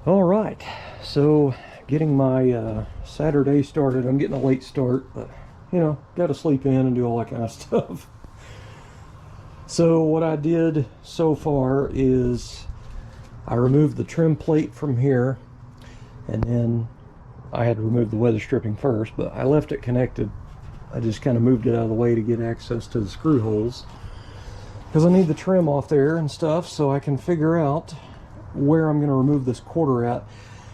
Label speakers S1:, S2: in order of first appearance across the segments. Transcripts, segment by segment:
S1: All right, so getting my Saturday started. I'm getting a late start, but you know, got to sleep in and do all that kind of stuff. So what I did so far is I removed the trim plate from here, and then I had to remove the weather stripping first, but I left it connected. I just kind of moved it out of the way to get access to the screw holes because I need the trim off there and stuff so I can figure out where I'm going to remove this quarter at.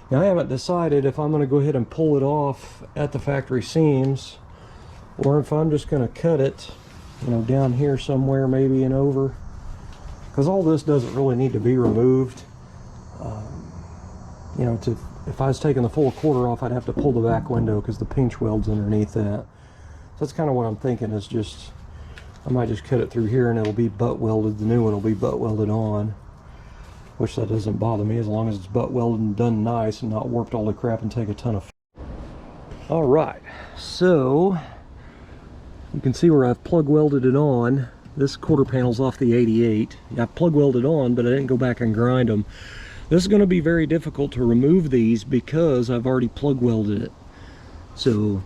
S1: Now I haven't decided if I'm going to go ahead and pull it off at the factory seams or if I'm just going to cut it, you know, down here somewhere maybe and over, because all this doesn't really need to be removed. You know, if I was taking the full quarter off, I'd have to pull the back window because the pinch weld's underneath that. So that's kind of what I'm thinking, is just I might just cut it through here and it'll be butt welded. The new one will be butt welded on, which that doesn't bother me as long as it's butt welded and done nice and not warped all the crap and take a ton of. All right, so you can see where I've plug welded it on. This quarter panel's off the 88. I plug welded on, but I didn't go back and grind them. This is going to be very difficult to remove these because I've already plug welded it. So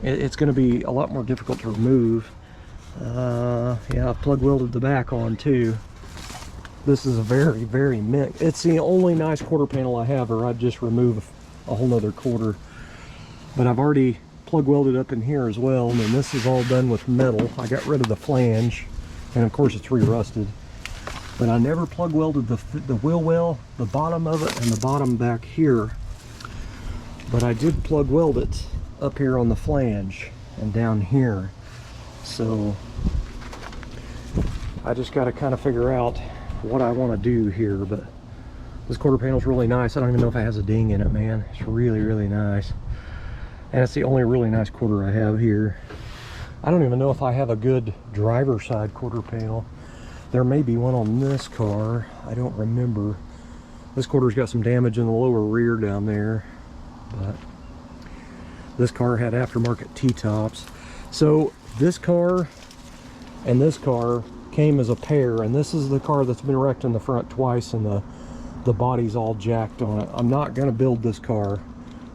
S1: it's going to be a lot more difficult to remove. Yeah, I've plug welded the back on too. This is a very mint. It's the only nice quarter panel I have, or I'd just remove a whole nother quarter. But I've already plug welded up in here as well, and then this is all done with metal. I got rid of the flange, and of course it's re-rusted. But I never plug welded the wheel well, the bottom of it, and the bottom back here. But I did plug weld it up here on the flange and down here. So I just got to kind of figure out what I want to do here. But this quarter panel is really nice. I don't even know if it has a ding in it, man. It's really nice, and it's the only really nice quarter I have here. I don't even know if I have a good driver side quarter panel. There may be one on this car. I don't remember. This quarter's got some damage in the lower rear down there, but this car had aftermarket T-tops. So this car and this car came as a pair, and this is the car that's been wrecked in the front twice and the body's all jacked on it. I'm not going to build this car.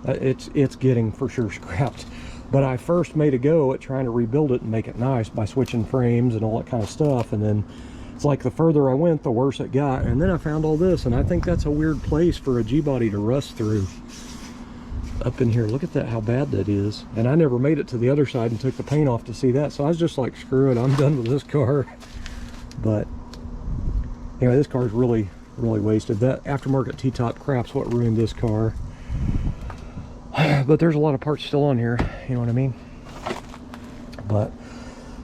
S1: It's getting for sure scrapped. But I first made a go at trying to rebuild it and make it nice by switching frames and all that kind of stuff, and then it's like the further I went, the worse it got. And then I found all this, and I think that's a weird place for a G-body to rust through. Up in here, look at that, how bad that is. And I never made it to the other side and took the paint off to see that, so I was just like, screw it, I'm done with this car. But anyway, this car is really wasted. That aftermarket T-top crap's what ruined this car. But there's a lot of parts still on here, you know what I mean? But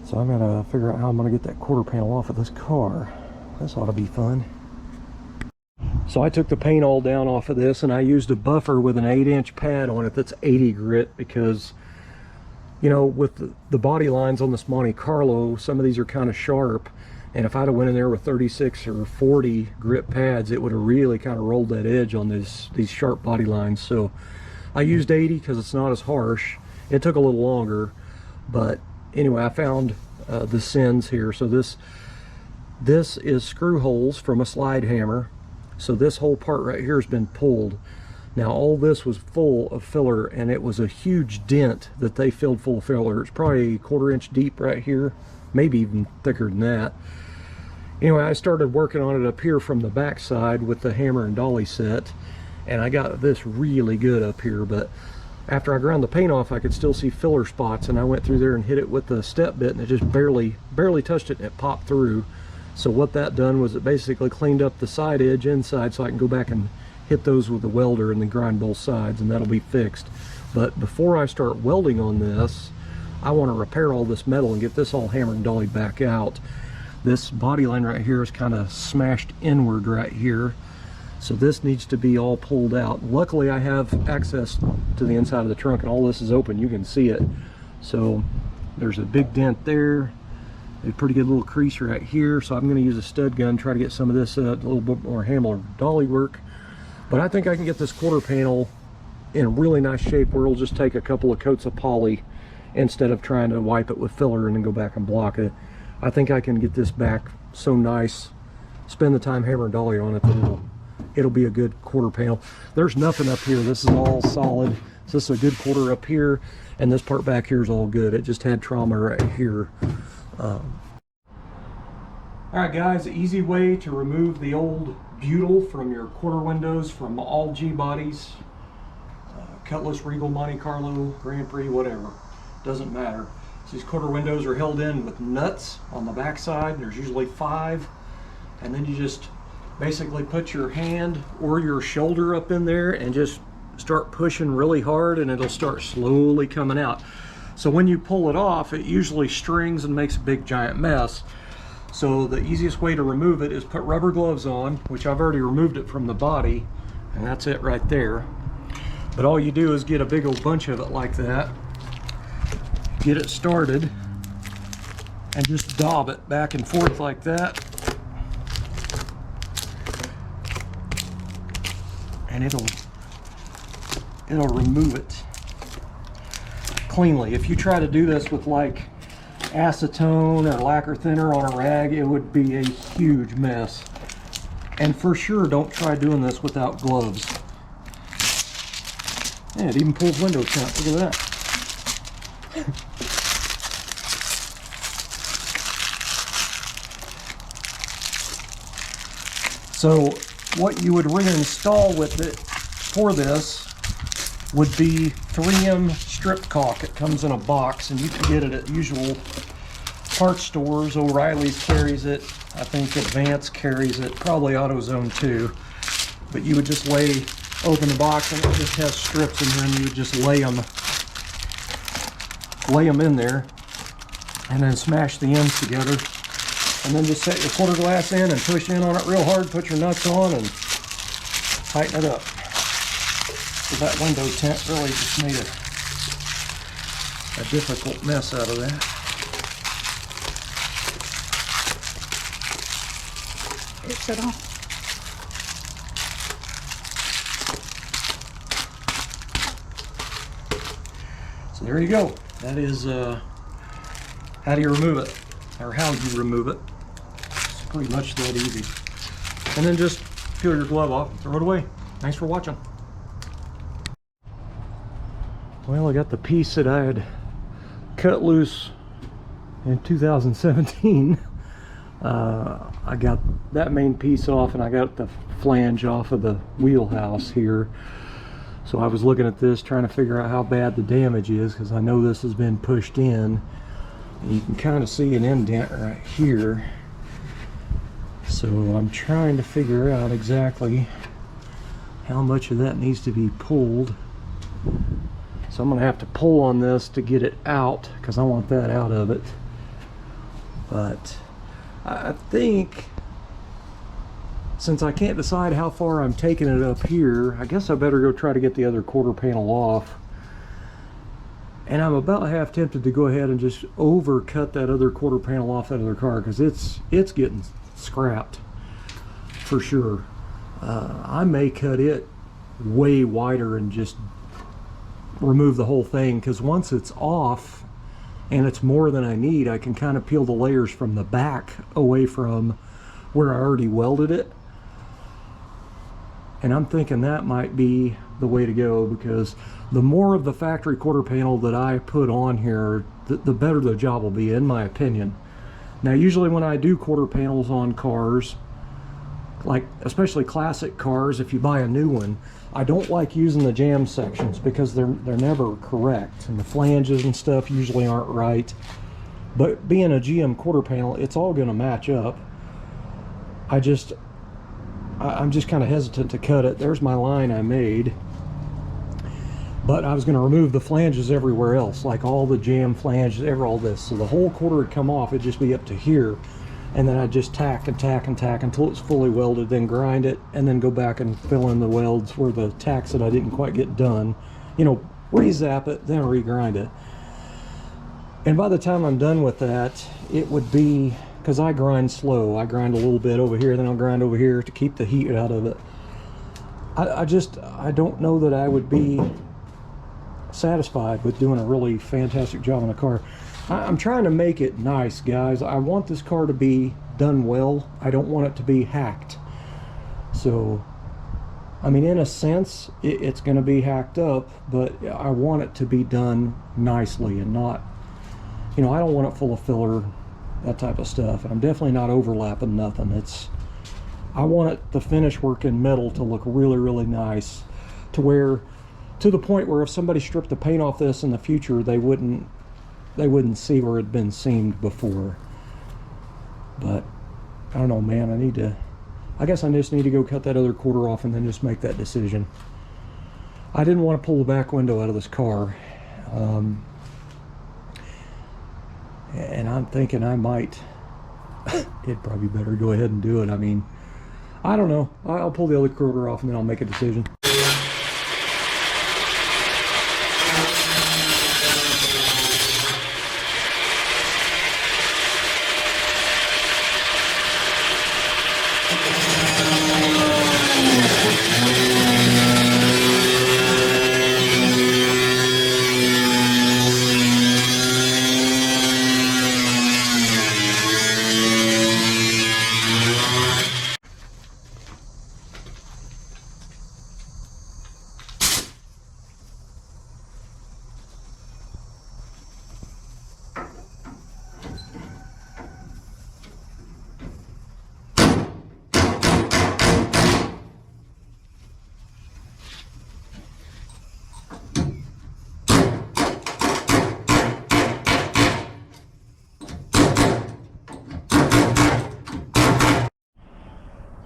S1: so I'm gonna figure out how I'm gonna get that quarter panel off of this car. This ought to be fun. So I took the paint all down off of this, and I used a buffer with an 8-inch pad on it that's 80 grit, because you know, with the body lines on this Monte Carlo, some of these are kind of sharp, and if I'd have went in there with 36 or 40 grit pads, it would have really kind of rolled that edge on these sharp body lines. So I used 80 because it's not as harsh. It took a little longer, but anyway, I found the sends here. So this is screw holes from a slide hammer. So this whole part right here has been pulled. Now all this was full of filler, and it was a huge dent that they filled full of filler. It's probably 1/4 inch deep right here, maybe even thicker than that. Anyway, I started working on it up here from the back side with the hammer and dolly set, and I got this really good up here. But after I ground the paint off, I could still see filler spots, and I went through there and hit it with the step bit, and it just barely touched it, and it popped through. So what that done was it basically cleaned up the side edge inside, so I can go back and hit those with the welder and then grind both sides, and that'll be fixed. But before I start welding on this, I want to repair all this metal and get this all hammered and dollied back out. This body line right here is kind of smashed inward right here, so this needs to be all pulled out. Luckily I have access to the inside of the trunk, and all this is open, you can see it. So there's a big dent there, a pretty good little crease right here, so I'm going to use a stud gun, try to get some of this a little bit more hammer dolly work. But I think I can get this quarter panel in really nice shape where it'll just take a couple of coats of poly instead of trying to wipe it with filler and then go back and block it. I think I can get this back so nice, spend the time hammer and dolly on it, that it'll be a good quarter panel. There's nothing up here. This is all solid. So this is a good quarter up here, and this part back here is all good. It just had trauma right here. All right, guys, easy way to remove the old butyl from your quarter windows from all G bodies, Cutlass, Regal, Monte Carlo, Grand Prix, whatever. Doesn't matter. So these quarter windows are held in with nuts on the back side. There's usually 5. And then you just basically put your hand or your shoulder up in there and just start pushing really hard, and it'll start slowly coming out. So when you pull it off, it usually strings and makes a big giant mess. So the easiest way to remove it is put rubber gloves on, which I've already removed it from the body, and that's it right there. But all you do is get a big old bunch of it like that, get it started, and just daub it back and forth like that. And it'll remove it cleanly. If you try to do this with like acetone or lacquer thinner on a rag, it would be a huge mess. And for sure, don't try doing this without gloves. Yeah, it even pulls window tint. Look at that. So what you would reinstall with it for this would be 3M strip caulk. It comes in a box, and you can get it at usual parts stores. O'Reilly's carries it. I think Advance carries it. Probably AutoZone too. But you would just open the box, and it just has strips in here, and you would just lay them in there, and then smash the ends together. And then just set your quarter glass in and push in on it real hard, put your nuts on, and tighten it up. So that window tint really just made a difficult mess out of that.
S2: Rips it off.
S1: So there you go. That is how do you remove it, or how you remove it. It's pretty much that easy. And then just peel your glove off, throw it away. Thanks for watching. Well, I got the piece that I had cut loose in 2017. I got that main piece off, and I got the flange off of the wheelhouse here. So I was looking at this, trying to figure out how bad the damage is, because I know this has been pushed in. And you can kind of see an indent right here. So I'm trying to figure out exactly how much of that needs to be pulled. So I'm going to have to pull on this to get it out, because I want that out of it. But I think, since I can't decide how far I'm taking it up here, I guess I better go try to get the other quarter panel off. And I'm about half tempted to go ahead and just overcut that other quarter panel off that other car, because it's getting scrapped for sure. I may cut it way wider and just remove the whole thing, because once it's off and it's more than I need, I can kind of peel the layers from the back away from where I already welded it. And I'm thinking that might be the way to go, because the more of the factory quarter panel that I put on here, the better the job will be, in my opinion. Now, usually when I do quarter panels on cars, like especially classic cars, if you buy a new one, I don't like using the jam sections, because they're never correct, and the flanges and stuff usually aren't right. But being a GM quarter panel, it's all going to match up. I'm just kind of hesitant to cut it. There's my line I made. But I was going to remove the flanges everywhere else, like all the jam flanges, all this. So the whole quarter would come off, it'd just be up to here. And then I'd just tack and tack and tack until it's fully welded, then grind it, and then go back and fill in the welds where the tacks that I didn't quite get done. You know, re-zap it, then re-grind it. And by the time I'm done with that, it would be, because I grind slow, I grind a little bit over here, then I'll grind over here to keep the heat out of it. I don't know that I would be satisfied with doing a really fantastic job on a car. I'm trying to make it nice, guys. I want this car to be done well. I don't want it to be hacked. So I mean, in a sense, it's going to be hacked up, but I want it to be done nicely and not, you know, I don't want it full of filler, that type of stuff. And I'm definitely not overlapping nothing. I want the finish work in metal to look really, really nice, to the point where if somebody stripped the paint off this in the future, they wouldn't see where it had been seamed before. But I don't know, man, I guess I just need to go cut that other quarter off and then just make that decision. I didn't want to pull the back window out of this car. And I'm thinking I might, it'd probably better go ahead and do it. I mean, I don't know. I'll pull the other quarter off and then I'll make a decision.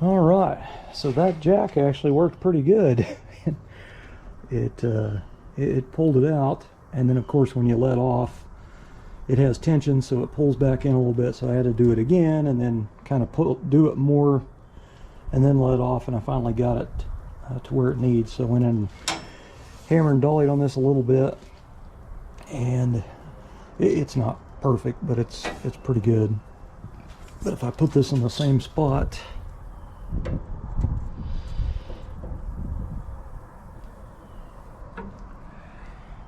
S1: All right, so that jack actually worked pretty good. It pulled it out, and then of course when you let off, it has tension, so it pulls back in a little bit. So I had to do it again, and then kind of do it more, and then let off, and I finally got it to where it needs. So I went in and hammered and dollied on this a little bit, and it's not perfect, but it's pretty good. But if I put this in the same spot,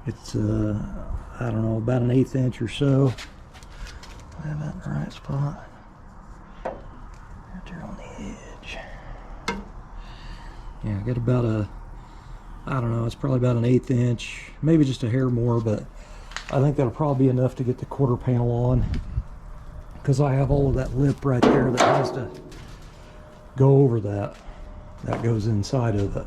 S1: it's I don't know, about an 1/8 inch or so. I have that in the right spot. Right there on the edge. Yeah, I got about I don't know, it's probably about an 1/8 inch, maybe just a hair more, but I think that'll probably be enough to get the quarter panel on, because I have all of that lip right there that has to go over that goes inside of it.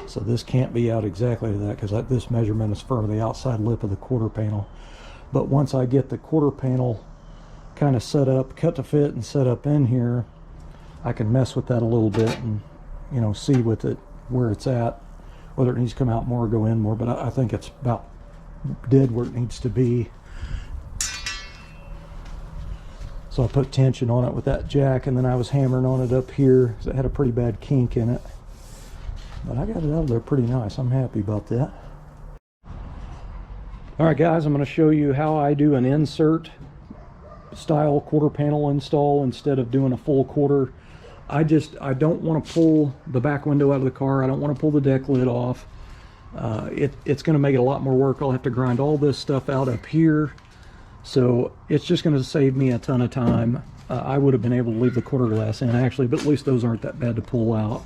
S1: So this can't be out exactly to that, because this measurement is for the outside lip of the quarter panel. But once I get the quarter panel kind of set up, cut to fit and set up in here, I can mess with that a little bit and, you know, see with it where it's at, whether it needs to come out more or go in more. But I think it's about dead where it needs to be. So I put tension on it with that jack, and then I was hammering on it up here because it had a pretty bad kink in it. But I got it out of there pretty nice. I'm happy about that. All right, guys, I'm going to show you how I do an insert style quarter panel install instead of doing a full quarter. I don't want to pull the back window out of the car. I don't want to pull the deck lid off. It's going to make it a lot more work. I'll have to grind all this stuff out up here. So it's just going to save me a ton of time. I would have been able to leave the quarter glass in actually, but at least those aren't that bad to pull out.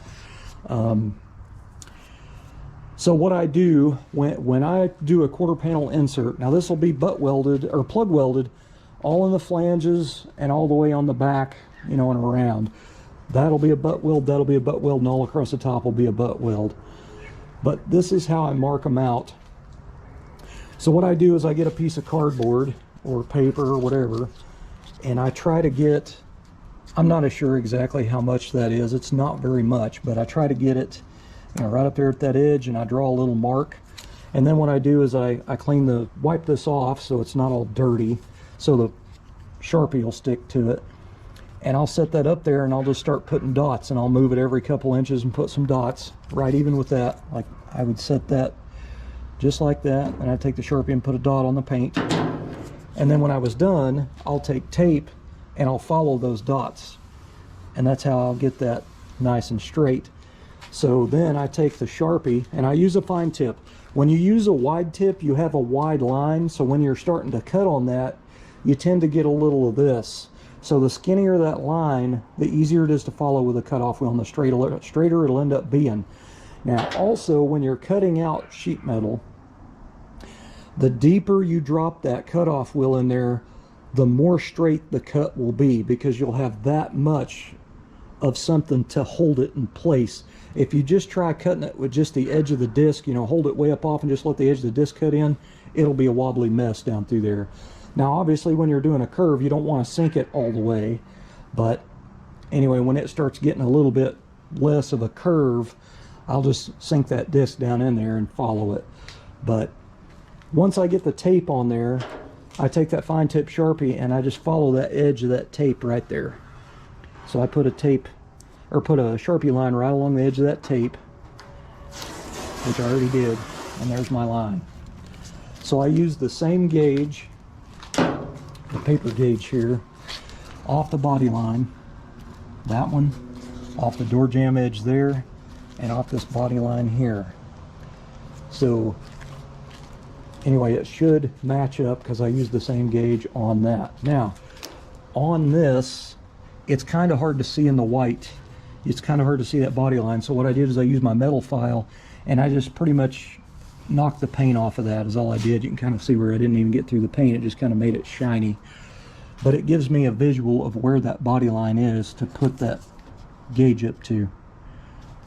S1: So what I do when I do a quarter panel insert, now this will be butt welded or plug welded all in the flanges and all the way on the back, you know, and around. That'll be a butt weld, that'll be a butt weld, and all across the top will be a butt weld. But this is how I mark them out. So what I do is I get a piece of cardboard or paper or whatever, and I try to get, I'm not sure exactly how much that is, it's not very much, but I try to get it, you know, right up there at that edge, and I draw a little mark. And then what I do is I wipe this off so it's not all dirty, so the Sharpie will stick to it. And I'll set that up there, and I'll just start putting dots, and I'll move it every couple inches and put some dots right even with that. Like I would set that just like that, and I take the Sharpie and put a dot on the paint. And then when I was done, I'll take tape and I'll follow those dots, and that's how I'll get that nice and straight. So then I take the Sharpie and I use a fine tip. When you use a wide tip, you have a wide line, so when you're starting to cut on that, you tend to get a little of this. So the skinnier that line, the easier it is to follow with a cutoff wheel, and the straighter it'll end up being. Now also, when you're cutting out sheet metal, the deeper you drop that cutoff wheel in there, the more straight the cut will be, because you'll have that much of something to hold it in place. If you just try cutting it with just the edge of the disc, you know, hold it way up off and just let the edge of the disc cut in, it'll be a wobbly mess down through there. Now obviously when you're doing a curve, you don't want to sink it all the way, but anyway, when it starts getting a little bit less of a curve, I'll just sink that disc down in there and follow it. But once I get the tape on there, I take that fine tip Sharpie and I just follow that edge of that tape right there. So I put a tape, or put a Sharpie line right along the edge of that tape, which I already did, and there's my line. So I use the same gauge, the paper gauge here, off the body line, that one, off the door jamb edge there, and off this body line here. So anyway, it should match up because I used the same gauge on that. Now, on this, it's kind of hard to see in the white. It's kind of hard to see that body line. So what I did is I used my metal file and I just pretty much knocked the paint off of that is all I did. You can kind of see where I didn't even get through the paint. It just kind of made it shiny. But it gives me a visual of where that body line is to put that gauge up to.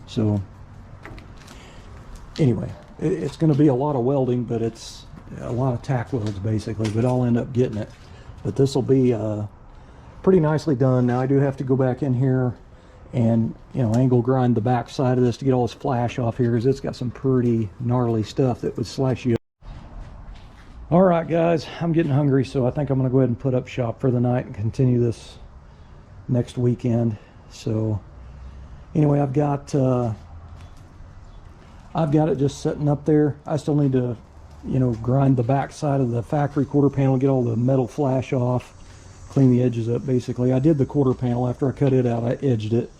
S1: So anyway, it's going to be a lot of welding, but it's a lot of tack welds basically, but I'll end up getting it. But this will be pretty nicely done. Now I do have to go back in here and, you know, angle grind the back side of this to get all this flash off here, because it's got some pretty gnarly stuff that would slice you up. All right guys, I'm getting hungry, so I think I'm going to go ahead and put up shop for the night and continue this next weekend. So anyway, I've got it just sitting up there. I still need to, you know, grind the back side of the factory quarter panel, get all the metal flash off, clean the edges up basically. I did the quarter panel after I cut it out. I edged it.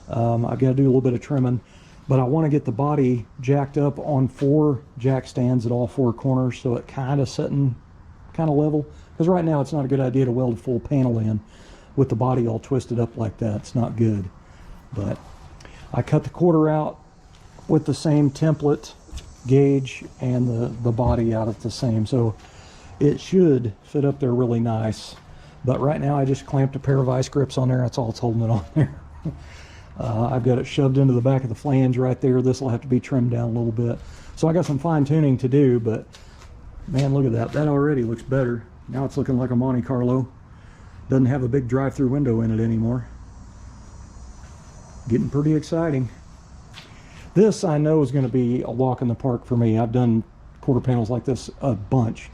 S1: I've got to do a little bit of trimming, but I want to get the body jacked up on 4 jack stands at all 4 corners, so it kind of sitting kind of level, because right now it's not a good idea to weld a full panel in with the body all twisted up like that. It's not good. But I cut the quarter out with the same template gauge and the body out at the same, so it should fit up there really nice. But right now I just clamped a pair of vice grips on there. That's all it's holding it on there. I've got it shoved into the back of the flange right there. This will have to be trimmed down a little bit, so I got some fine tuning to do. But man, look at that, that already looks better. Now it's looking like a Monte Carlo. Doesn't have a big drive-through window in it anymore. Getting pretty exciting. This I know is going to be a walk in the park for me. I've done quarter panels like this a bunch.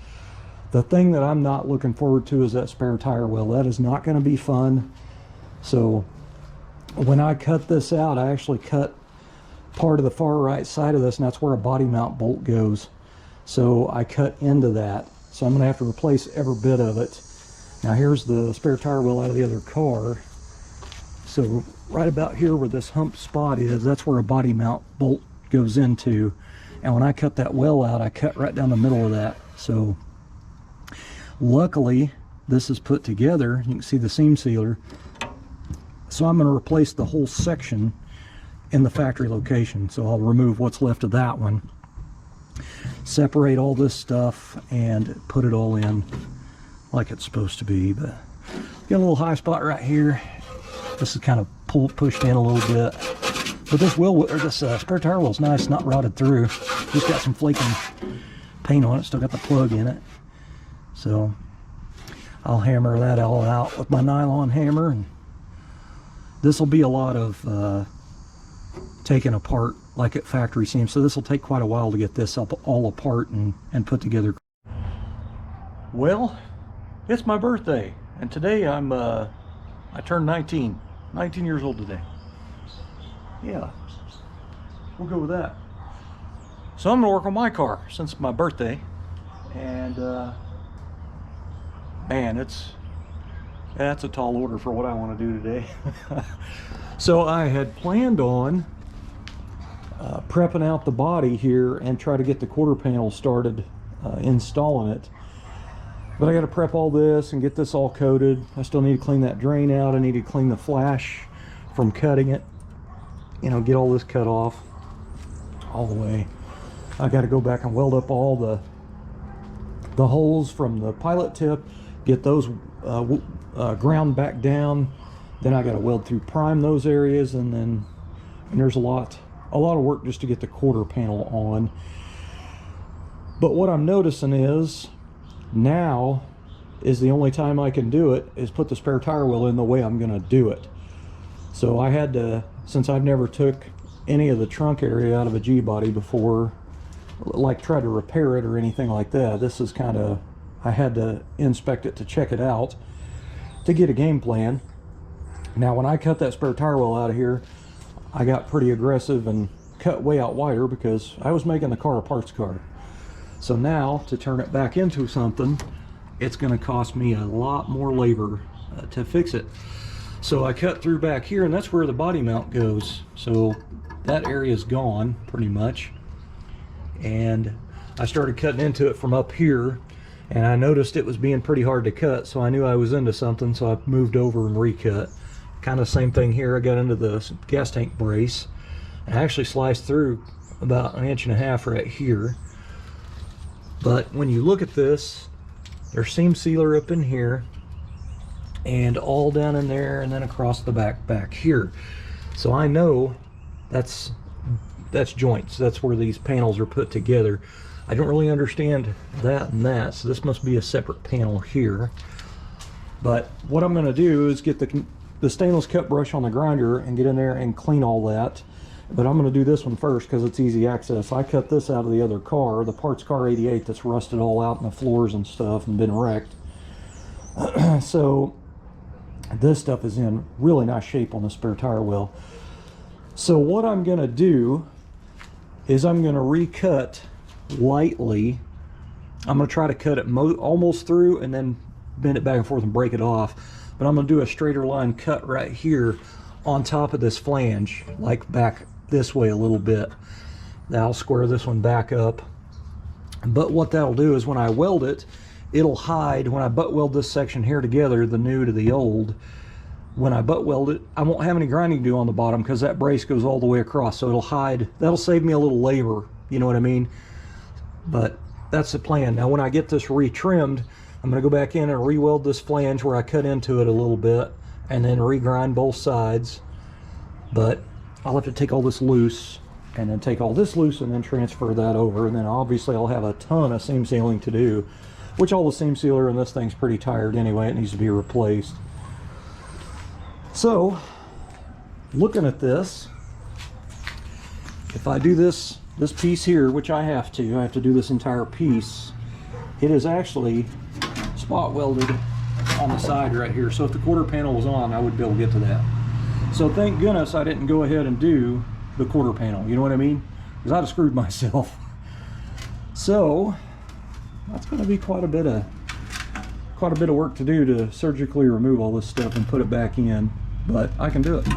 S1: The thing that I'm not looking forward to is that spare tire well. That is not going to be fun. So when I cut this out, I actually cut part of the far right side of this, and that's where a body mount bolt goes. So I cut into that. So I'm going to have to replace every bit of it. Now here's the spare tire wheel out of the other car. So right about here where this hump spot is, that's where a body mount bolt goes into. And when I cut that well out, I cut right down the middle of that. So luckily this is put together. You can see the seam sealer. So I'm going to replace the whole section in the factory location. So I'll remove what's left of that one, separate all this stuff, and put it all in like it's supposed to be. But got a little high spot right here. This is kind of pushed in a little bit. But this wheel, or this spare tire wheel is nice, not rotted through. Just got some flaking paint on it. Still got the plug in it. So I'll hammer that all out with my nylon hammer, and this will be a lot of taking apart like at factory seam. So this will take quite a while to get this up all apart and put together. Well, it's my birthday, and today I turned 19 years old today. Yeah, we'll go with that. So I'm gonna work on my car since it's my birthday, and man, that's a tall order for what I want to do today. So I had planned on prepping out the body here and try to get the quarter panel started installing it. But I got to prep all this and get this all coated. I still need to clean that drain out. I need to clean the flash from cutting it. You know, get all this cut off. all the way. I got to go back and weld up all the holes from the pilot tip, get those ground back down. Then I got to weld through prime those areas, and there's a lot of work just to get the quarter panel on. But what I'm noticing is now is the only time I can do it is put the spare tire wheel in the way I'm going to do it. So I had to, since I've never took any of the trunk area out of a G-body before, like try to repair it or anything like that, this is kind of, I had to inspect it to check it out to get a game plan. Now when I cut that spare tire wheel out of here, I got pretty aggressive and cut way out wider because I was making the car a parts car. So now to turn it back into something, it's going to cost me a lot more labor to fix it. So I cut through back here, and that's where the body mount goes. So that area is gone pretty much. And I started cutting into it from up here, and I noticed it was being pretty hard to cut, so I knew I was into something, so I moved over and recut. Kind of same thing here. I got into the gas tank brace, and I actually sliced through about 1.5 inches right here. But when you look at this, there's seam sealer up in here, and all down in there, and then across the back here. So I know that's joints. That's where these panels are put together. I don't really understand that and that, so this must be a separate panel here. But what I'm going to do is get the stainless cut brush on the grinder and get in there and clean all that. But I'm going to do this one first because it's easy access. I cut this out of the other car, the parts car 88, that's rusted all out in the floors and stuff and been wrecked. So this stuff is in really nice shape on the spare tire wheel. So what I'm going to do is I'm going to recut lightly. I'm going to try to cut it almost through and then bend it back and forth and break it off. But I'm going to do a straighter line cut right here on top of this flange, like back this way a little bit. Now I'll square this one back up. But what that'll do is when I weld it, it'll hide, when I butt weld this section here together, the new to the old, when I butt weld it, I won't have any grinding to do on the bottom because that brace goes all the way across, so it'll hide. That'll save me a little labor, you know what I mean? But that's the plan. Now when I get this retrimmed, I'm going to go back in and re-weld this flange where I cut into it a little bit, and then regrind both sides. But I'll have to take all this loose, and then take all this loose, and then transfer that over, and then obviously I'll have a ton of seam sealing to do, which all the seam sealer in this thing's pretty tired anyway. It needs to be replaced. So looking at this, if I do this piece here, which I have to do this entire piece, it is actually spot welded on the side right here. So if the quarter panel was on, I would be able to get to that. So thank goodness I didn't go ahead and do the quarter panel, you know what I mean? Because I'd have screwed myself. So that's going to be quite a bit of work to do to surgically remove all this stuff and put it back in, but I can do it.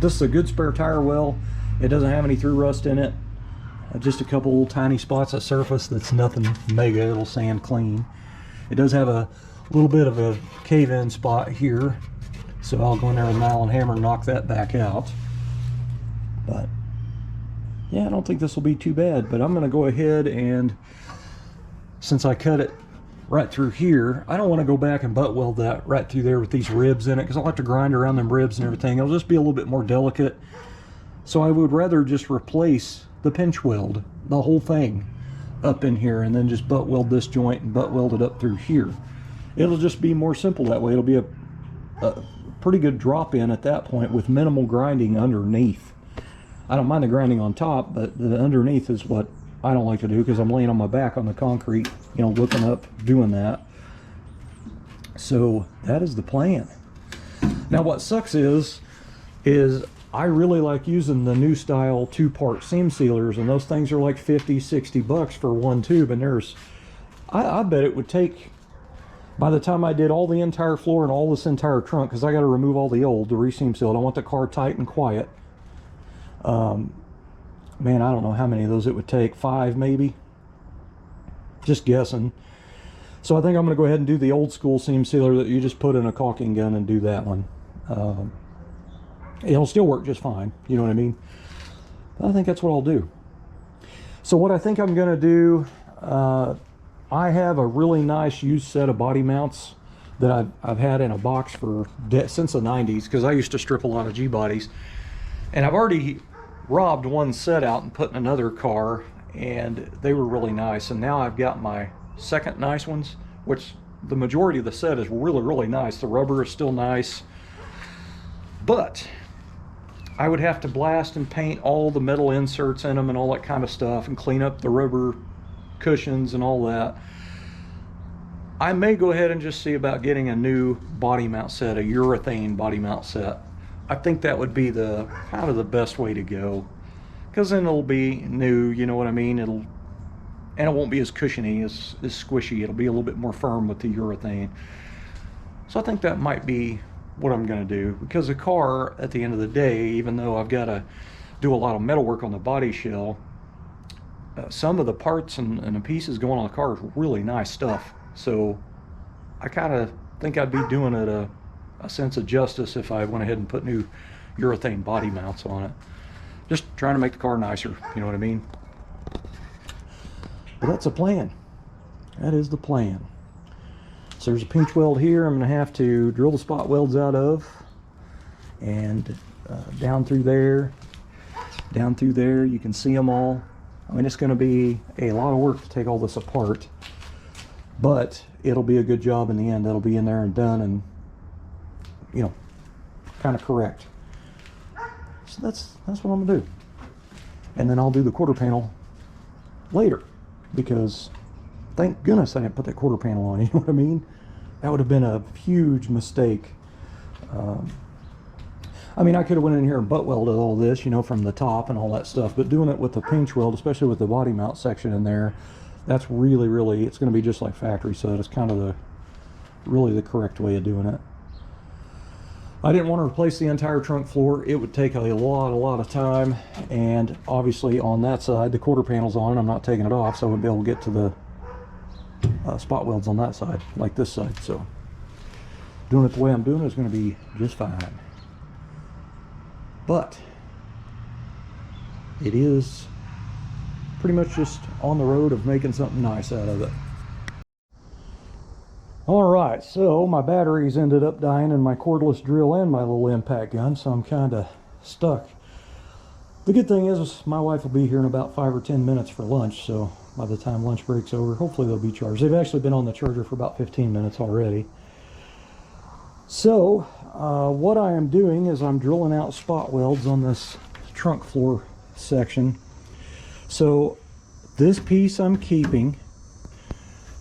S1: This is a good spare tire well. It doesn't have any through rust in it. Just a couple little tiny spots of surface that's nothing mega. It'll sand clean. It does have a little bit of a cave-in spot here, so I'll go in there with an Allen hammer and knock that back out. But yeah, I don't think this will be too bad. But I'm going to go ahead and, since I cut it right through here, I don't want to go back and butt weld that right through there with these ribs in it, because I'll have to grind around them ribs and everything. It'll just be a little bit more delicate. So I would rather just replace the pinch weld, the whole thing, up in here, and then just butt weld this joint and butt weld it up through here. It'll just be more simple that way. It'll be a pretty good drop in at that point with minimal grinding underneath. I don't mind the grinding on top, but the underneath is what I don't like to do, because I'm laying on my back on the concrete, you know, looking up, doing that. So that is the plan. Now what sucks is I really like using the new style 2-part seam sealers, and those things are like 50, 60 bucks for one tube, and there's, I bet it would take, by the time I did all the entire floor and all this entire trunk, because I got to remove all the old to re-seam seal it. I want the car tight and quiet. Man, I don't know how many of those it would take. 5 maybe, just guessing. So I think I'm going to go ahead and do the old school seam sealer that you just put in a caulking gun and do that one. It'll still work just fine, you know what I mean? But I think that's what I'll do. So what I think I'm going to do, I have a really nice used set of body mounts that I've had in a box for since the 90s, because I used to strip a lot of G-bodies. And I've already robbed one set out and put in another car, and they were really nice. And now I've got my second nice ones, which the majority of the set is really, really nice. The rubber is still nice, but I would have to blast and paint all the metal inserts in them and all that kind of stuff, and clean up the rubber cushions and all that. I may go ahead and just see about getting a new body mount set, a urethane body mount set. I think that would be the kind of the best way to go, because then it'll be new, you know what I mean? And it won't be as cushiony, as squishy. It'll be a little bit more firm with the urethane. So I think that might be what I'm going to do, because the car, at the end of the day, even though I've got to do a lot of metal work on the body shell, some of the parts and the pieces going on the car is really nice stuff. So I kind of think I'd be doing it a sense of justice if I went ahead and put new urethane body mounts on it. Just trying to make the car nicer, you know what I mean? But that's the plan. That is the plan. So there's a pinch weld here I'm going to have to drill the spot welds out of, and down through there, you can see them all. I mean, it's going to be a lot of work to take all this apart, but it'll be a good job in the end. That'll be in there and done, and, you know, kind of correct. So that's what I'm going to do. And then I'll do the quarter panel later, because thank goodness I didn't put that quarter panel on, you know what I mean? That would have been a huge mistake. I mean, I could have went in here and butt welded all this, you know, from the top and all that stuff, but doing it with the pinch weld, especially with the body mount section in there, that's really, it's going to be just like factory set. It's kind of really the correct way of doing it. I didn't want to replace the entire trunk floor. It would take a lot of time, and obviously on that side, the quarter panel's on, I'm not taking it off, so I wouldn't be able to get to the spot welds on that side, like this side. So doing it the way I'm doing it is going to be just fine. But it is pretty much just on the road of making something nice out of it. Alright, so my batteries ended up dying in my cordless drill and my little impact gun, so I'm kind of stuck. The good thing is my wife will be here in about 5 or 10 minutes for lunch, so by the time lunch break's over, hopefully they'll be charged. They've actually been on the charger for about 15 minutes already. So what I am doing is I'm drilling out spot welds on this trunk floor section. So this piece I'm keeping.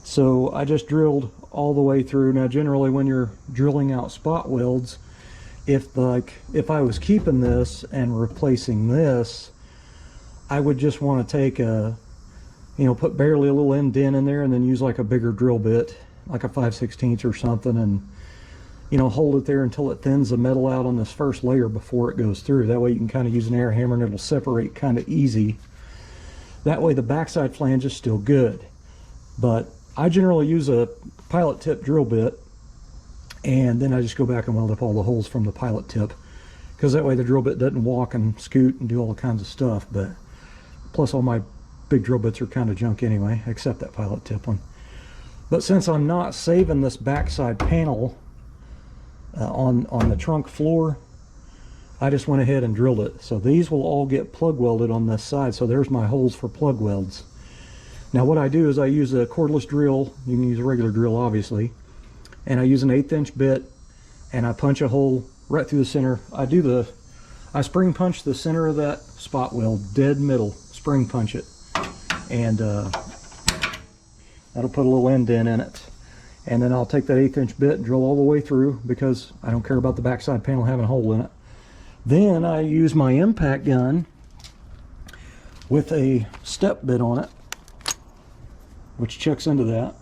S1: So I just drilled all the way through. Now generally when you're drilling out spot welds, if I was keeping this and replacing this, I would just want to take put barely a little indent in there and then use like a bigger drill bit, like a 5/16 or something, and hold it there until it thins the metal out on this first layer before it goes through. That way you can kind of use an air hammer and it'll separate kind of easy. That way the backside flange is still good. But I generally use a pilot tip drill bit, and then I just go back and weld up all the holes from the pilot tip, because that way the drill bit doesn't walk and scoot and do all kinds of stuff. But plus all my big drill bits are kind of junk anyway, except that pilot tip one. But since I'm not saving this backside panel on the trunk floor, I just went ahead and drilled it. So these will all get plug welded on this side. So there's my holes for plug welds. Now what I do is I use a cordless drill. You can use a regular drill obviously, and I use an 1/8 inch bit, and I punch a hole right through the center. I spring punch the center of that spot weld, dead middle, spring punch it, and that'll put a little indent in it. And then I'll take that 1/8 inch bit and drill all the way through, because I don't care about the backside panel having a hole in it. Then I use my impact gun with a step bit on it, which checks into that.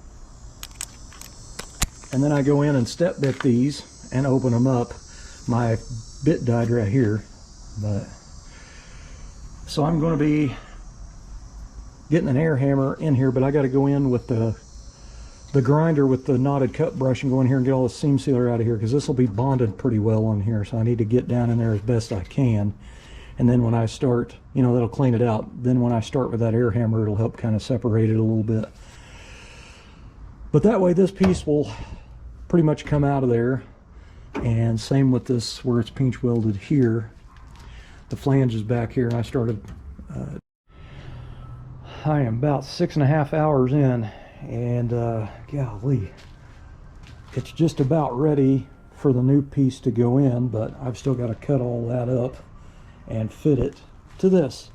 S1: And then I go in and step bit these and open them up. My bit died right here, so I'm going to be getting an air hammer in here, but I got to go in with the grinder with the knotted cut brush and go in here and get all the seam sealer out of here, because this will be bonded pretty well on here. So I need to get down in there as best I can And then when I start, you know, that'll clean it out. Then when I start with that air hammer, it'll help kind of separate it a little bit. But that way this piece will pretty much come out of there. And same with this, where it's pinch welded here. The flange is back here. I started, I am about 6.5 hours in, and golly, it's just about ready for the new piece to go in, but I've still got to cut all that up and fit it to this.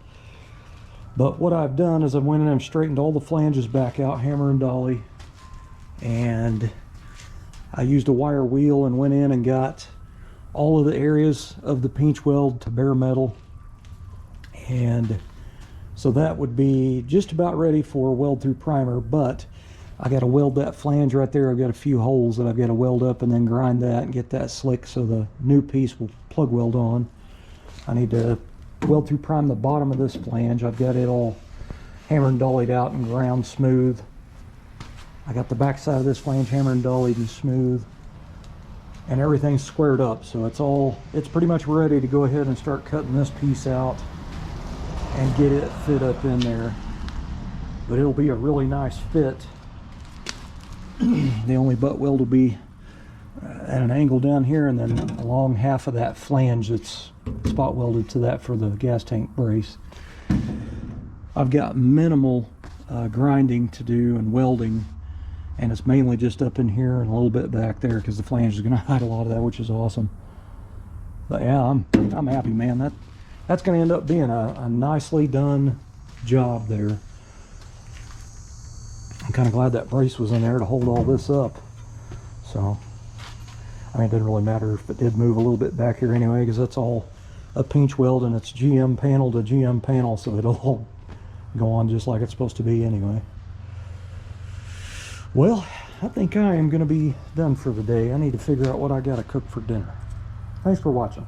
S1: But what I've done is I went in and straightened all the flanges back out, hammer and dolly, and I used a wire wheel and went in and got all of the areas of the pinch weld to bare metal, and so that would be just about ready for weld through primer. But I got to weld that flange right there. I've got a few holes that I've got to weld up and then grind that and get that slick so the new piece will plug weld on. I need to weld through prime the bottom of this flange. I've got it all hammered and dollied out and ground smooth. I got the back side of this flange hammered and dollied and smooth, and everything's squared up, so it's pretty much ready to go ahead and start cutting this piece out and get it fit up in there. But it'll be a really nice fit. The only butt weld will be at an angle down here, and then along half of that flange that's spot welded to that for the gas tank brace. I've got minimal grinding to do and welding, and it's mainly just up in here and a little bit back there because the flange is going to hide a lot of that, which is awesome. But yeah, I'm happy, man. That's going to end up being a nicely done job there. I'm kind of glad that brace was in there to hold all this up. So, I mean, it didn't really matter if it did move a little bit back here anyway, because that's all a pinch weld and it's GM panel to GM panel, so it'll all go on just like it's supposed to be anyway. Well, I think I am going to be done for the day. I need to figure out what I got to cook for dinner. Thanks for watching.